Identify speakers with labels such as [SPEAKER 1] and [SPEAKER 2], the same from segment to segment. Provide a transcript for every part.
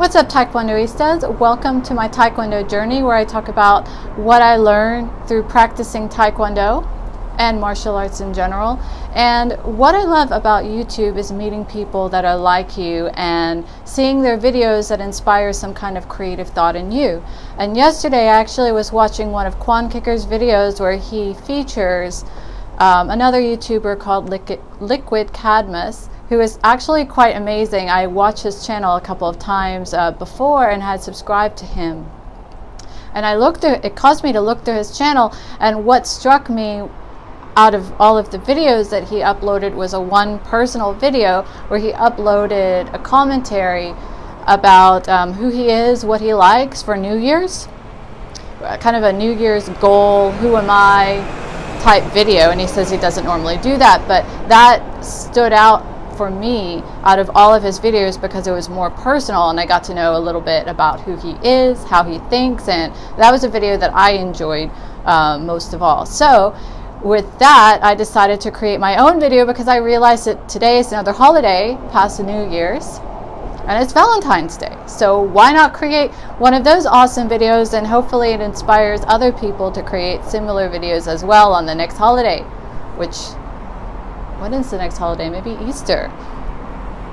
[SPEAKER 1] What's up, Taekwondoistas? Welcome to my Taekwondo journey, where I talk about what I learned through practicing Taekwondo and martial arts in general. And what I love about YouTube is meeting people that are like you and seeing their videos that inspire some kind of creative thought in you. And yesterday I actually was watching one of Quan Kicker's videos where he features another YouTuber called LiquidCadmus, who is actually quite amazing. I watched his channel a couple of times before and had subscribed to him. And it caused me to look through his channel, and what struck me out of all of the videos that he uploaded was one personal video where he uploaded a commentary about who he is, what he likes for New Year's, kind of a New Year's goal, who am I type video. And he says he doesn't normally do that, but that stood out for me out of all of his videos because it was more personal, and I got to know a little bit about who he is, how he thinks, and that was a video that I enjoyed most of all. So with that, I decided to create my own video because I realized that today is another holiday past the New Year's, and it's Valentine's Day. So why not create one of those awesome videos, and hopefully it inspires other people to create similar videos as well on the next holiday, which, what is the next holiday? Maybe Easter.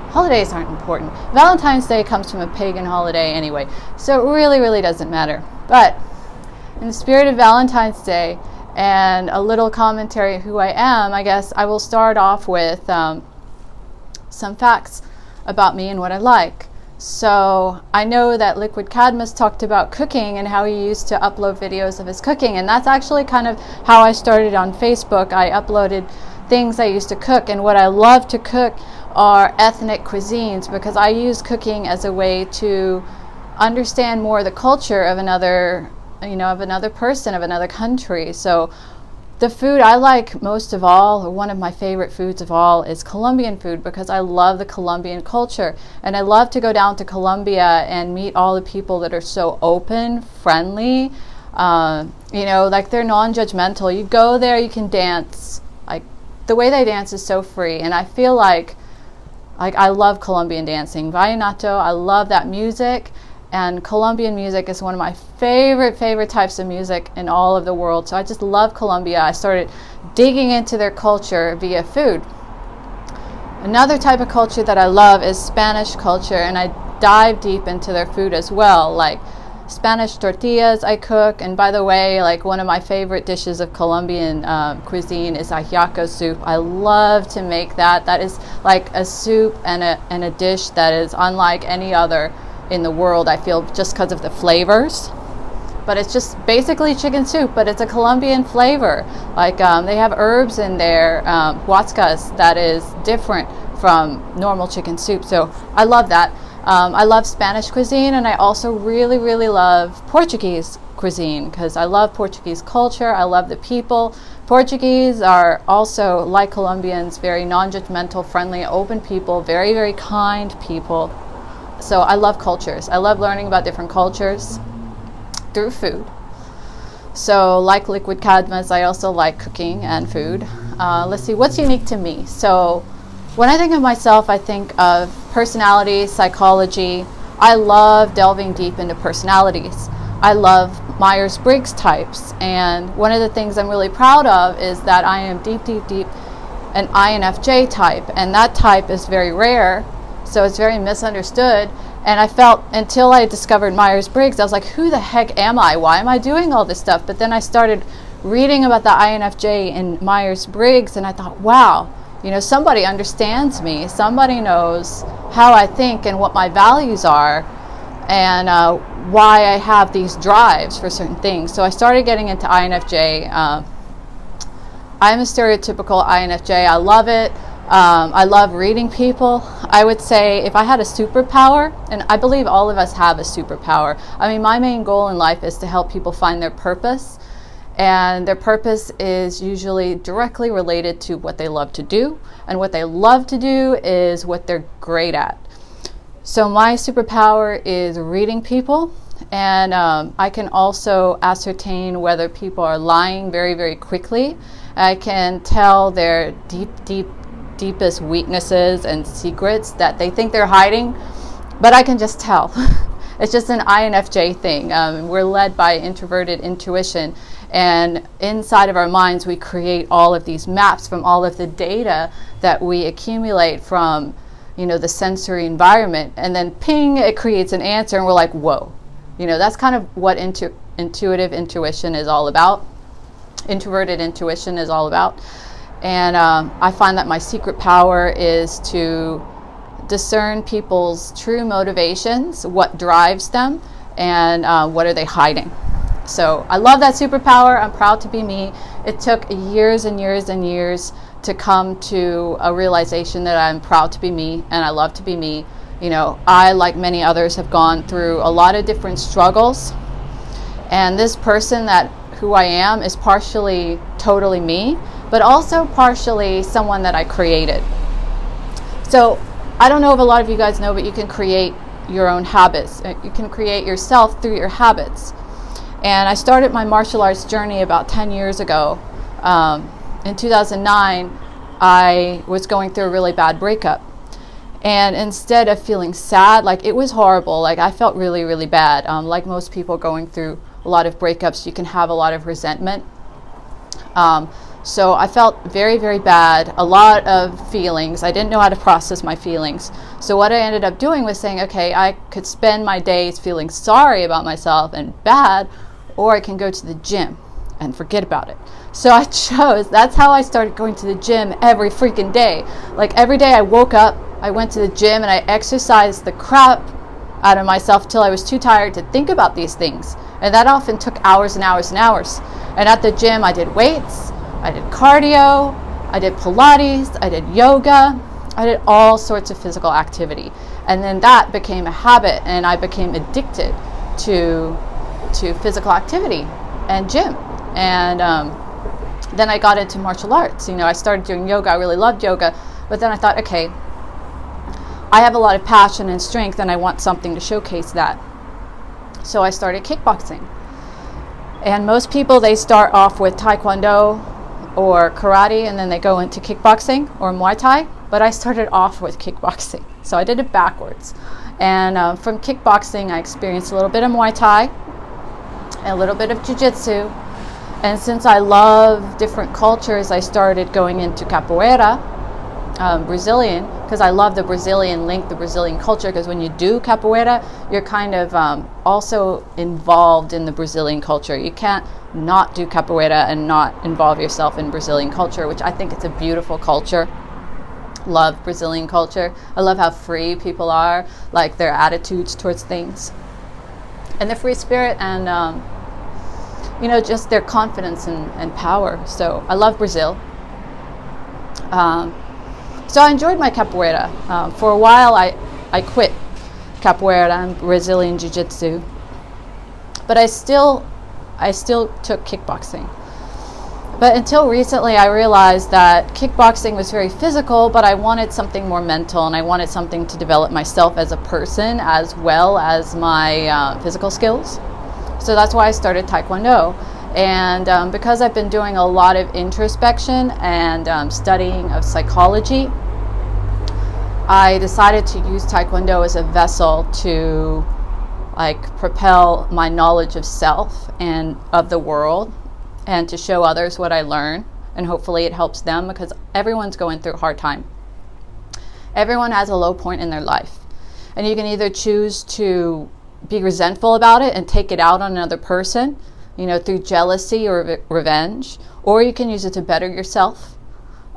[SPEAKER 1] Holidays aren't important. Valentine's Day comes from a pagan holiday anyway, so it really doesn't matter. But in the spirit of Valentine's Day and a little commentary of who I am, I guess I will start off with some facts about me and what I like. So I know that LiquidCadmus talked about cooking and how he used to upload videos of his cooking, and that's actually kind of how I started on Facebook. I uploaded things I used to cook, and what I love to cook are ethnic cuisines because I use cooking as a way to understand more the culture of another person, of another country. So the food I like most of all, or one of my favorite foods of all, is Colombian food because I love the Colombian culture, and I love to go down to Colombia and meet all the people that are so open, friendly, like they're non-judgmental. You go there, you can dance. The way they dance is so free, and I feel like I love Colombian dancing. Vallenato, I love that music, and Colombian music is one of my favorite types of music in all of the world. So I just love Colombia. I started digging into their culture via food. Another type of culture that I love is Spanish culture, and I dive deep into their food as well, like Spanish tortillas I cook. And by the way, like one of my favorite dishes of Colombian cuisine is ajiaco soup. I love to make that. That is like a soup and a dish that is unlike any other in the world, I feel, just because of the flavors. But it's just basically chicken soup, but it's a Colombian flavor. Like they have herbs in there, huascas, that is different from normal chicken soup. So I love that. I love Spanish cuisine, and I also really love Portuguese cuisine because I love Portuguese culture. I love the people. Portuguese are also, like Colombians, very non-judgmental, friendly, open people, very kind people. So I love cultures. I love learning about different cultures through food. So like LiquidCadmus, I also like cooking and food. Let's see, what's unique to me? So when I think of myself, I think of personality, psychology. I love delving deep into personalities. I love Myers-Briggs types, and one of the things I'm really proud of is that I am deep an INFJ type, and that type is very rare, so it's very misunderstood. And I felt, until I discovered Myers-Briggs, I was like, who the heck am I? Why am I doing all this stuff? But then I started reading about the INFJ and Myers-Briggs, and I thought, wow, somebody understands me. Somebody knows how I think and what my values are, and why I have these drives for certain things. So I started getting into INFJ. I'm a stereotypical INFJ. I love it. I love reading people. I would say if I had a superpower, and I believe all of us have a superpower. I mean, my main goal in life is to help people find their purpose. And their purpose is usually directly related to what they love to do. And what they love to do is what they're great at. So my superpower is reading people. And I can also ascertain whether people are lying very quickly. I can tell their deepest weaknesses and secrets that they think they're hiding but I can just tell. It's just an INFJ thing. We're led by introverted intuition, and inside of our minds we create all of these maps from all of the data that we accumulate from, the sensory environment, and then ping, it creates an answer, and we're like, whoa. That's kind of what intuitive intuition is all about. Introverted intuition is all about. And I find that my secret power is to discern people's true motivations, what drives them, and what are they hiding. So I love that superpower. I'm proud to be me. It took years and years and years to come to a realization that I'm proud to be me and I love to be me. I, like many others, have gone through a lot of different struggles, and this person who I am is partially totally me, but also partially someone that I created. So I don't know if a lot of you guys know, but you can create your own habits. You can create yourself through your habits. And I started my martial arts journey about 10 years ago. In 2009, I was going through a really bad breakup. And instead of feeling sad, it was horrible, I felt really, really bad. Like most people going through a lot of breakups, you can have a lot of resentment. So I felt very, very bad, a lot of feelings. I didn't know how to process my feelings. So what I ended up doing was saying, okay, I could spend my days feeling sorry about myself and bad, or I can go to the gym and forget about it. So I chose, that's how I started going to the gym every freaking day. Every day I woke up, I went to the gym, and I exercised the crap out of myself till I was too tired to think about these things. And that often took hours and hours and hours. And at the gym, I did weights, I did cardio, I did Pilates, I did yoga, I did all sorts of physical activity. And then that became a habit, and I became addicted to physical activity and gym. And then I got into martial arts. I started doing yoga. I really loved yoga. But then I thought, okay, I have a lot of passion and strength, and I want something to showcase that. So I started kickboxing. And most people, they start off with Taekwondo or karate, and then they go into kickboxing or Muay Thai. But I started off with kickboxing. So I did it backwards. And from kickboxing, I experienced a little bit of Muay Thai, a little bit of Jiu-Jitsu. And since I love different cultures, I started going into capoeira, Brazilian, because I love the Brazilian link, the Brazilian culture, because when you do capoeira, you're kind of also involved in the Brazilian culture. You can't not do capoeira and not involve yourself in Brazilian culture, which I think it's a beautiful culture. Love Brazilian culture. I love how free people are, their attitudes towards things. And the free spirit and, just their confidence and power. So I love Brazil. So I enjoyed my capoeira. For a while, I quit capoeira and Brazilian Jiu-Jitsu. But I still took kickboxing. But until recently, I realized that kickboxing was very physical, but I wanted something more mental, and I wanted something to develop myself as a person as well as my physical skills. So that's why I started Taekwondo. And because I've been doing a lot of introspection and studying of psychology, I decided to use Taekwondo as a vessel to propel my knowledge of self and of the world, and to show others what I learn, and hopefully it helps them, because everyone's going through a hard time. Everyone has a low point in their life, and you can either choose to be resentful about it and take it out on another person, through jealousy or revenge, or you can use it to better yourself,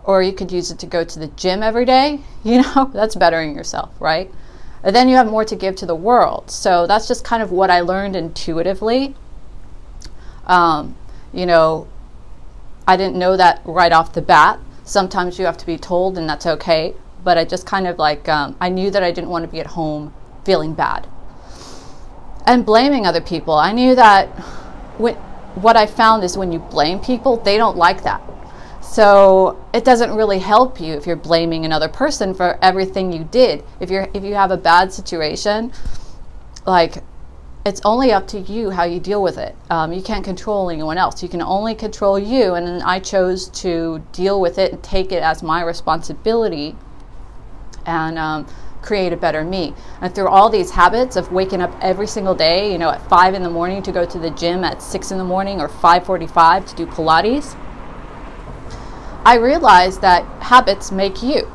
[SPEAKER 1] or you could use it to go to the gym every day. That's bettering yourself, right? And then you have more to give to the world. So that's just kind of what I learned intuitively. I didn't know that right off the bat. Sometimes you have to be told, and that's okay. But I just kind of I knew that I didn't want to be at home feeling bad and blaming other people. I knew that what I found is when you blame people, they don't like that. So it doesn't really help you if you're blaming another person for everything you did. If you have a bad situation, it's only up to you how you deal with it. You can't control anyone else. You can only control you. And then I chose to deal with it and take it as my responsibility, and create a better me. And through all these habits of waking up every single day, at 5 in the morning to go to the gym, at 6 in the morning or 5:45 to do Pilates, I realized that habits make you.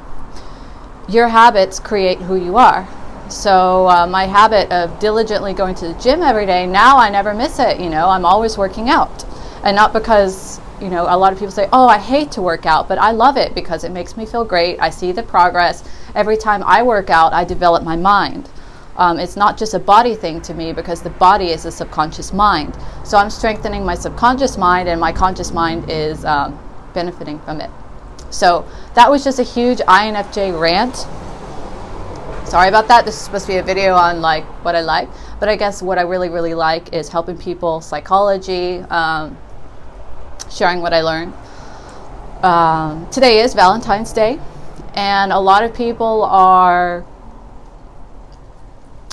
[SPEAKER 1] Your habits create who you are. So my habit of diligently going to the gym every day, now I never miss it. I'm always working out. And not because, a lot of people say, oh, I hate to work out, but I love it because it makes me feel great. I see the progress. Every time I work out, I develop my mind. It's not just a body thing to me, because the body is a subconscious mind. So I'm strengthening my subconscious mind, and my conscious mind is benefiting from it. So that was just a huge INFJ rant. Sorry about that. This is supposed to be a video on what I like, but I guess what I really, really like is helping people, psychology, sharing what I learned. Today is Valentine's Day, and a lot of people are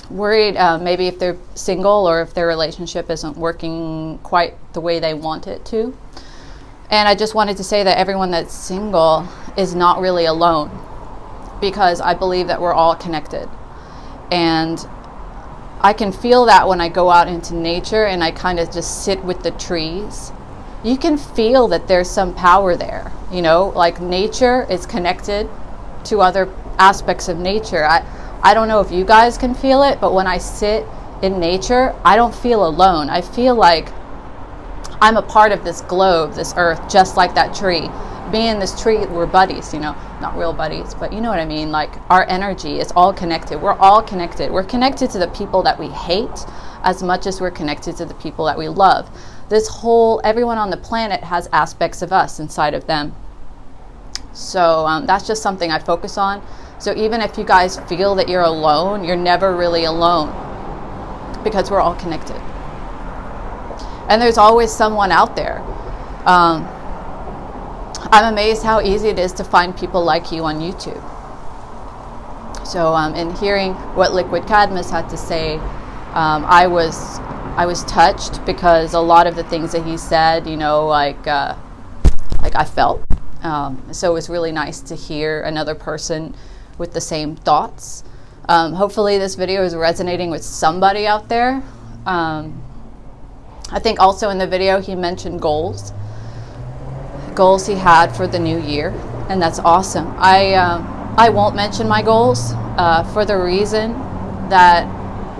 [SPEAKER 1] worried maybe if they're single or if their relationship isn't working quite the way they want it to. And I just wanted to say that everyone that's single is not really alone, because I believe that we're all connected. And I can feel that when I go out into nature and I kind of just sit with the trees. You can feel that there's some power there, like nature is connected to other aspects of nature. I don't know if you guys can feel it, but when I sit in nature, I don't feel alone. I feel like I'm a part of this globe, this earth, just like that tree. Me and this tree, we're buddies, not real buddies, but you know what I mean? Like, our energy is all connected. We're all connected. We're connected to the people that we hate as much as we're connected to the people that we love. Everyone on the planet has aspects of us inside of them. So that's just something I focus on. So even if you guys feel that you're alone, you're never really alone, because we're all connected. And there's always someone out there. I'm amazed how easy it is to find people like you on YouTube. So in hearing what LiquidCadmus had to say, I was touched, because a lot of the things that he said, I felt. So it was really nice to hear another person with the same thoughts. Hopefully this video is resonating with somebody out there. I think also in the video he mentioned goals he had for the new year, and that's awesome. I won't mention my goals for the reason that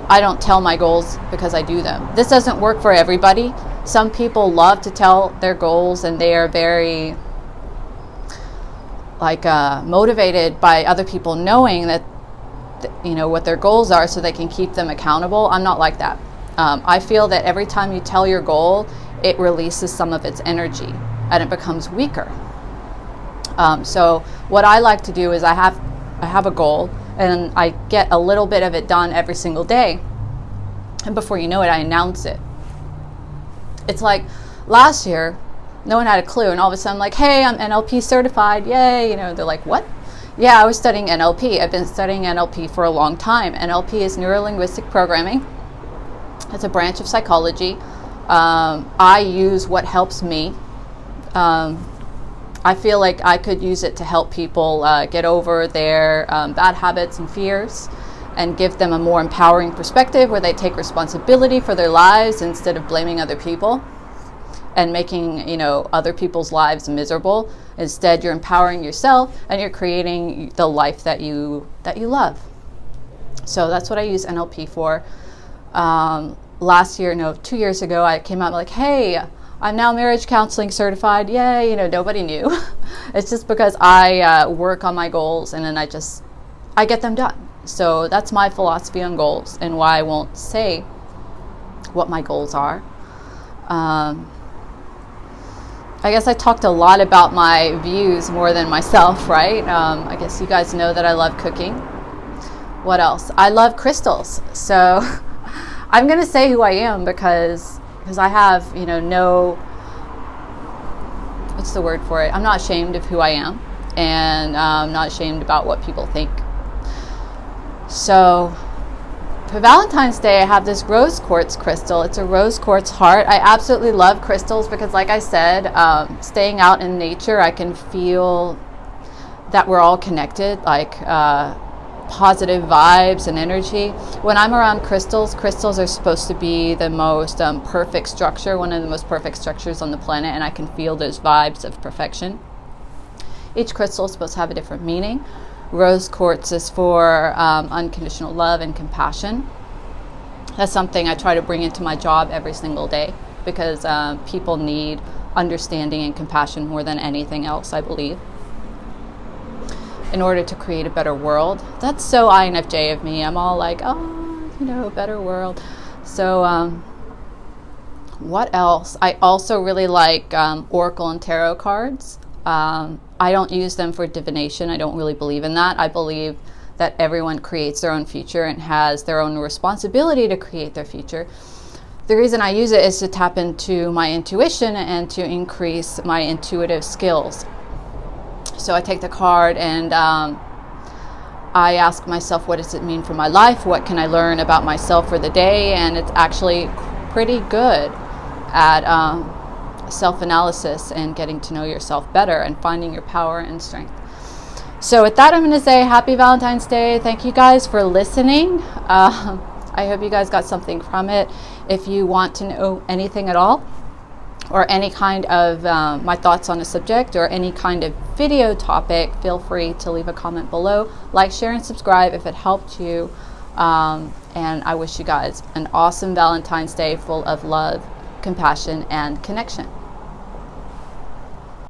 [SPEAKER 1] I don't tell my goals, because I do them. This doesn't work for everybody. Some people love to tell their goals, and they are very motivated by other people knowing that what their goals are, so they can keep them accountable. I'm not like that. I feel that every time you tell your goal, it releases some of its energy and it becomes weaker. So what I like to do is I have a goal, and I get a little bit of it done every single day, and before you know it, I announce it. It's like last year, no one had a clue, and all of a sudden I'm like, hey, I'm NLP certified, yay. They're like, what? Yeah, I was studying NLP. I've been studying NLP for a long time. NLP is neuro-linguistic programming. It's a branch of psychology. I use what helps me. I feel like I could use it to help people get over their bad habits and fears, and give them a more empowering perspective where they take responsibility for their lives instead of blaming other people and making other people's lives miserable. Instead, you're empowering yourself, and you're creating the life that you love. So that's what I use NLP for. Last year, 2 years ago, I came out like, hey, I'm now marriage counseling certified. Yay, nobody knew. It's just because I work on my goals, and then I get them done. So that's my philosophy on goals, and why I won't say what my goals are. I guess I talked a lot about my views more than myself, right? I guess you guys know that I love cooking. What else? I love crystals. So I'm going to say who I am because I have, no, what's the word for it? I'm not ashamed of who I am, and I'm not ashamed about what people think. So for Valentine's Day, I have this rose quartz crystal. It's a rose quartz heart. I absolutely love crystals because, like I said, staying out in nature, I can feel that we're all connected. Like positive vibes and energy. When I'm around crystals, crystals are supposed to be the most perfect structure, one of the most perfect structures on the planet, and I can feel those vibes of perfection. Each crystal is supposed to have a different meaning. Rose quartz is for unconditional love and compassion. That's something I try to bring into my job every single day, because people need understanding and compassion more than anything else, I believe, in order to create a better world. That's so INFJ of me. I'm all like, oh, a better world. So what else? I also really like Oracle and Tarot cards. I don't use them for divination. I don't really believe in that. I believe that everyone creates their own future and has their own responsibility to create their future. The reason I use it is to tap into my intuition and to increase my intuitive skills. So I take the card and I ask myself, what does it mean for my life? What can I learn about myself for the day? And it's actually pretty good at self-analysis and getting to know yourself better and finding your power and strength. So with that, I'm going to say happy Valentine's Day. Thank you guys for listening. I hope you guys got something from it. If you want to know anything at all, or any kind of my thoughts on a subject, or any kind of video topic, feel free to leave a comment below. Like, share, and subscribe if it helped you. And I wish you guys an awesome Valentine's Day full of love, compassion, and connection.